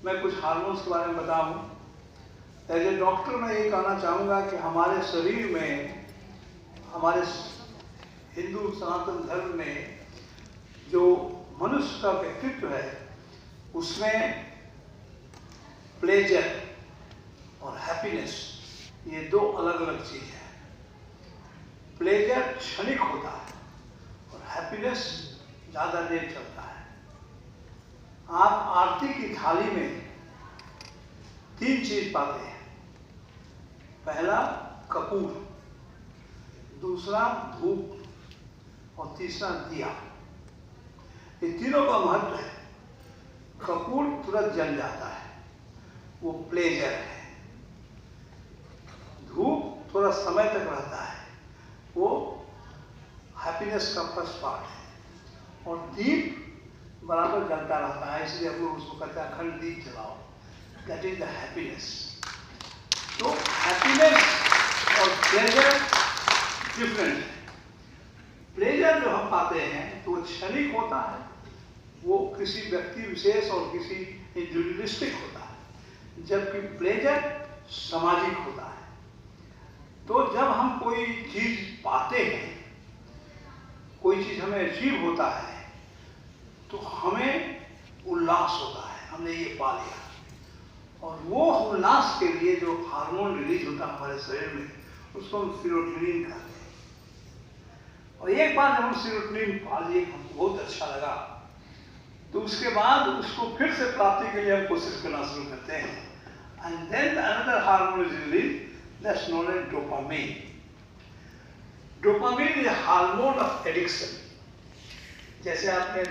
मैं कुछ हार्मोन्स के बारे में बताऊं। एज ए डॉक्टर मैं ये कहना चाहूँगा कि हमारे शरीर में, हमारे हिंदू सनातन धर्म में जो मनुष्य का व्यक्तित्व है उसमें प्लेजर और हैप्पीनेस ये दो अलग अलग चीज है। प्लेजर क्षणिक होता है और हैप्पीनेस ज्यादा देर चलता है। आप आरती की थाली में 3 चीज पाते हैं। पहला कपूर, दूसरा धूप और तीसरा दिया। ये तीनों का महत्व है। कपूर तुरंत जल जाता है, वो प्लेजर है। धूप थोड़ा समय तक रहता है, वो हैप्पीनेस का फर्स्ट पार्ट है। और दीप बराबर जलता रहता है, इसलिए हम लोग उसको कहते हैं अखंड दीप जलाओ। That is the happiness. तो हैप्पीनेस और प्लेजर डिफरेंट है। प्लेजर जो हम पाते हैं तो वो क्षणिक होता है, वो किसी व्यक्ति विशेष और किसी इंडिविजुअलिस्टिक होता है, जबकि प्लेजर सामाजिक होता है। तो जब हम कोई चीज पाते हैं, कोई चीज हमें अचीव होता है, तो हमें उल्लास होता है, हमने ये पा लिया। और वो उल्लास के लिए जो हार्मोन रिलीज होता है हमारे शरीर में, उसको हम सीरोटोनिन कहते हैं। और एक बार जब हम सीरोटोनिन पा लिए, हमको बहुत अच्छा लगा, तो उसके बाद उसको फिर से प्राप्ति के लिए हम कोशिश करना शुरू करते हैं। And then another hormone is release, that's known as dopamine. Dopamine is hormone of addiction. जैसे आपने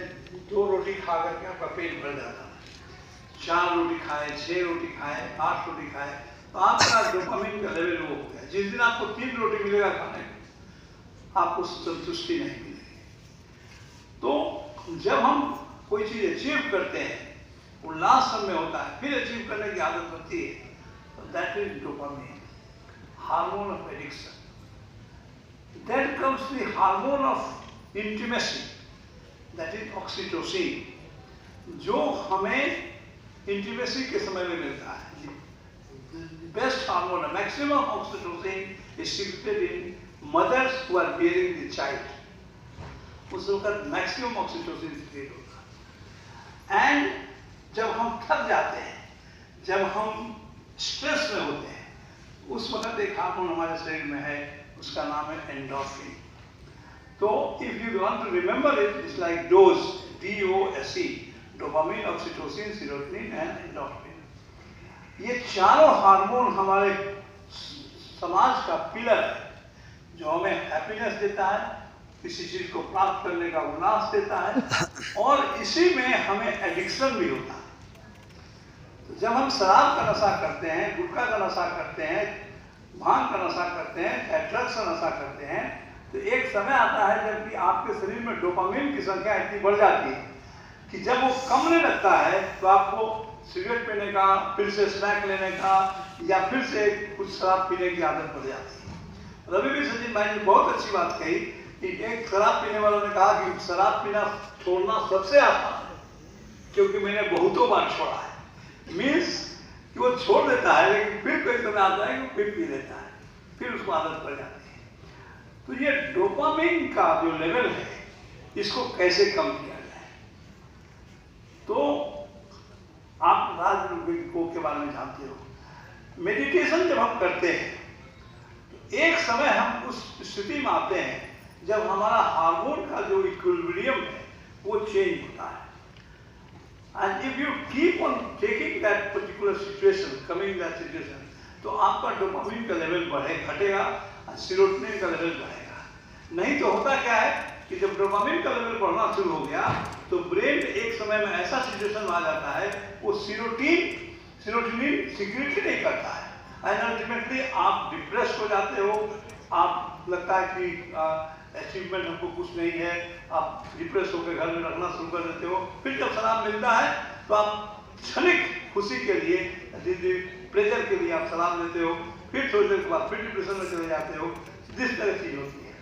2 रोटी खा करके आपका पेट भर जाता है, 4 रोटी खाए, 6 रोटी खाए, 8 रोटी खाए, तो आपका डोपामाइन का लेवल वो हो गया। जिस दिन आपको 3 रोटी मिलेगा खाने को, आपको संतुष्टि नहीं मिलेगी। तो जब हम कोई चीज अचीव करते हैं, उल्लास सब में होता है, फिर अचीव करने की आदत होती है, तो that is dopamine, hormone of addiction. Then comes the hormone of intimacy, that is oxytocin, जो हमें इंटीमेसी के समय में मिलता है। बेस्ट हार्मोन है। Maximum oxytocin is secreted in mothers who are bearing the child. उस वक्त मैक्सिमम ऑक्सीटोसिन सिक्रेट होता है। एंड जब हम थक जाते हैं, जब हम स्ट्रेस में होते हैं, उस वक्त एक हार्मोन हमारे शरीर में है, उसका नाम है एंडोर्फिन। तो if you want to remember it, it's like dose, DOSE, dopamine, oxytocin, serotonin and endorphin. ये चारों हार्मोन हमारे समाज का पिलर है, जो हमें हैप्पीनेस देता है, किसी चीज को प्राप्त करने का उल्लास देता है, और इसी में हमें एडिक्शन भी होता है। तो जब हम शराब का नशा करते हैं, गुटखा का नशा करते हैं, भांग का नशा करते हैं, ड्रग्स का नशा करते हैं, तो एक समय आता है जबकि आपके शरीर में डोपामिन की संख्या इतनी बढ़ जाती है कि जब वो कमने लगता है, तो आपको सिगरेट पीने का, फिर से स्नैक लेने का, या फिर से कुछ शराब पीने की आदत पड़ जाती है। रवि भी सचिन भाई ने बहुत अच्छी बात कही कि एक शराब पीने वालों ने कहा कि शराब पीना छोड़ना सबसे आसान है, क्योंकि मैंने बहुतों बार छोड़ा है। मीन्स कि वो छोड़ देता है, लेकिन फिर कोई समय आता है कि फिर पी लेता है, फिर उसको आदत पड़ जाती है। तो ये डोपामिन का जो लेवल है, इसको कैसे कम किया जाए? तो आप राजयोग के बारे में जानते हो। मेडिटेशन जब हम करते हैं, तो एक समय हम उस स्थिति में आते हैं जब हमारा हार्मोन का जो इक्विलिब्रियम है वो चेंज होता है। And if you keep on taking that particular situation, coming in that situation, तो आपका डोपामिन का लेवल घटेगा और सीरोटोनिन का लेवल बढ़ेगा। नहीं तो होता क्या है कि जब डोपामिन का लेवल बढ़ना शुरू हो गया, तो ब्रेन एक समय में ऐसा सिचुएशन में आ जाता है, वो सीरोटोनिन सीक्रेट ही नहीं करता है, एंड अल्टीमेटली आप डिप्रेस हो जाते हो। आप लगता है कि अचीवमेंट हमको कुछ नहीं है, आप डिप्रेस होकर घर में रखना शुरू कर देते हो। फिर जब शराब मिलता है, तो आप क्षणिक खुशी के लिए, प्लेजर के लिए आप शराब लेते हो, फिर थोड़ी देर के बाद फिर डिप्रेशन में चले जाते हो। जिस तरह चीज होती है,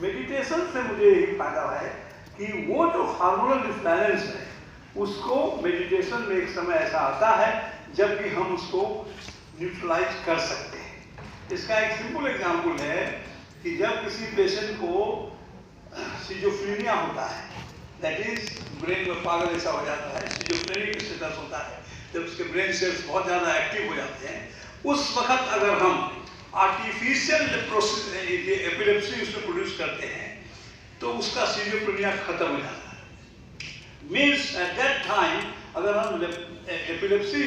मेडिटेशन से मुझे यही फायदा है कि वो जो हार्मोनल डिसबैलेंस है उसको मेडिटेशन में एक समय ऐसा आता है जब भी हम उसको न्यूट्रलाइज कर सकते हैं। इसका एक सिंपल एग्जाम्पल है कि जब किसी पेशेंट को सिजोफ्रेनिया होता है, दैट इज ब्रेन में पागल ऐसा हो जाता है, सिजोफ्रेनिक स्टेटस होता है, जब उसके ब्रेन सेल्स बहुत ज़्यादा एक्टिव हो जाते हैं, उस वक्त अगर हम आर्टिफिशियल एपिलेप्सी उसमें प्रोड्यूस करते हैं तो उसका सिजोफ्रेनिया खत्म हो जाता है। मीन्स एट दैट टाइम अगर हम एपिलेप्सी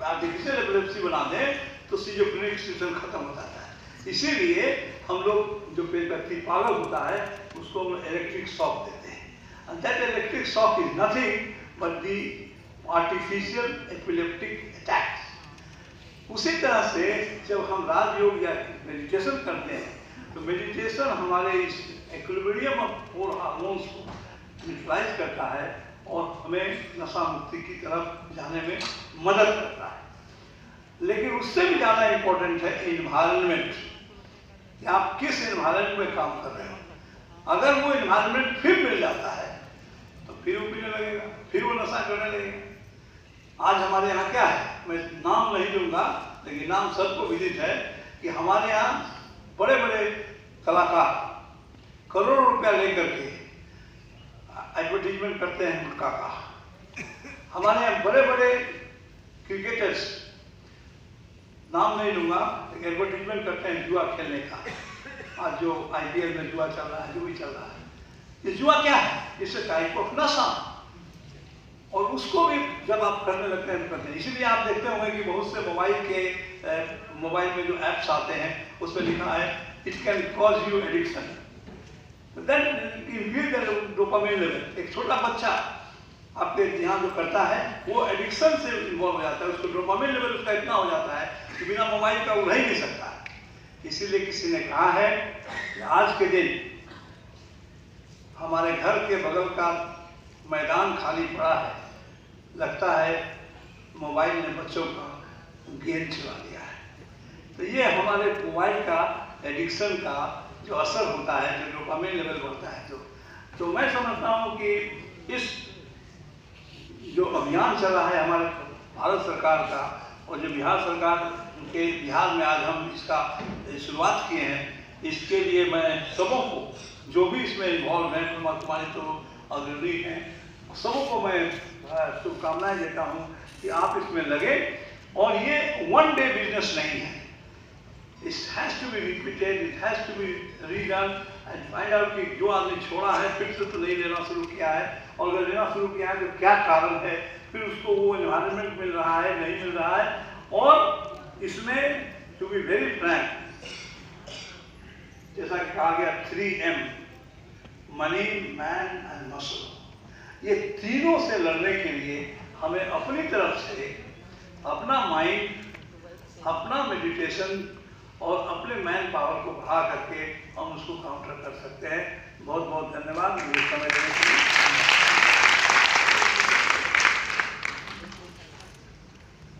आर्टिफिशियल एपिलेप्सी बना दें तो सिजोफ्रेनिक सिस्टम खत्म हो जाता है। इसीलिए हम लोग जो व्यक्ति पागल होता है उसको इलेक्ट्रिक शॉक देते हैं, and that electric shock is nothing but the artificial epileptic attacks. उसी तरह से जब हम राजयोग या मेडिटेशन करते हैं तो मेडिटेशन हमारे इस इक्विलिब्रियम ऑफ फोर हार्मोन्स को न्यूट्रलाइज करता है और हमें नशा मुक्ति की तरफ जाने में मदद करता है। लेकिन उससे भी ज़्यादा इम्पोर्टेंट है इन्वायरमेंट, कि आप किस इन्वायरमेंट में काम कर रहे हो। अगर वो इन्वायरमेंट फिर मिल जाता है तो फिर वो पीने लगेगा, फिर वो नशा करने लगेगा। आज हमारे यहाँ क्या है, मैं नाम नहीं लूँगा लेकिन नाम सबको विदित है कि हमारे यहाँ बड़े बड़े कलाकार करोड़ों रुपया लेकर के एडवर्टीजमेंट करते हैं गुटखा का। हमारे यहाँ बड़े बड़े क्रिकेटर्स, नाम नहीं लूँगा लेकिन एडवर्टीजमेंट करते हैं जुआ खेलने का। आज जो IPL में जुआ चल रहा है, जो भी चल रहा है, ये जुआ क्या है, इससे टाइप ऑफ नशा, और उसको भी जब आप करने लगते हैं तो करते हैं। इसीलिए आप देखते होंगे कि बहुत से मोबाइल में जो ऐप्स आते हैं उस पर लिखा है it can cause you addiction, then increase the dopamine level. एक छोटा बच्चा आपके यहाँ जो करता है वो एडिक्शन से इन्वॉल्व हो जाता है, उसको डोपामाइन लेवल उसका इतना हो जाता है कि बिना मोबाइल का वो रह ही नहीं सकता। इसीलिए किसी ने कहा है कि आज के दिन हमारे घर के बगल का मैदान खाली पड़ा है, लगता है मोबाइल ने बच्चों का गेम चला दिया है। तो ये हमारे मोबाइल का एडिक्शन का जो असर होता है, जो डोपामाइन लेवल बढ़ता है, तो मैं समझता हूँ कि इस जो अभियान चल रहा है हमारे भारत सरकार का, और जो बिहार सरकार के बिहार में आज हम इसका शुरुआत किए हैं, इसके लिए मैं सबों को जो भी इसमें इन्वॉल्व हैं, तुम्हारे तो अग्रणी हैं, सबों को मैं शुभकामनाएं देता हूं कि आप इसमें लगे। और ये वन डे बिजनेस नहीं है, it has to be repeated, it has to be read and find out कि जो आदमी छोड़ा है फिर से तो नहीं लेना शुरू किया है, और अगर लेना शुरू किया है तो क्या कारण है, फिर उसको वो एनवायरनमेंट मिल रहा है नहीं मिल रहा है। और इसमें टू बी वेरी फ्रैंक, जैसा कि कहा गया 3M, money, man and muscle, ये तीनों से लड़ने के लिए हमें अपनी तरफ से अपना माइंड, अपना मेडिटेशन और अपने मैन पावर को बढ़ा करके हम उसको काउंटर कर सकते हैं। बहुत बहुत धन्यवाद मुझे समय देने के लिए।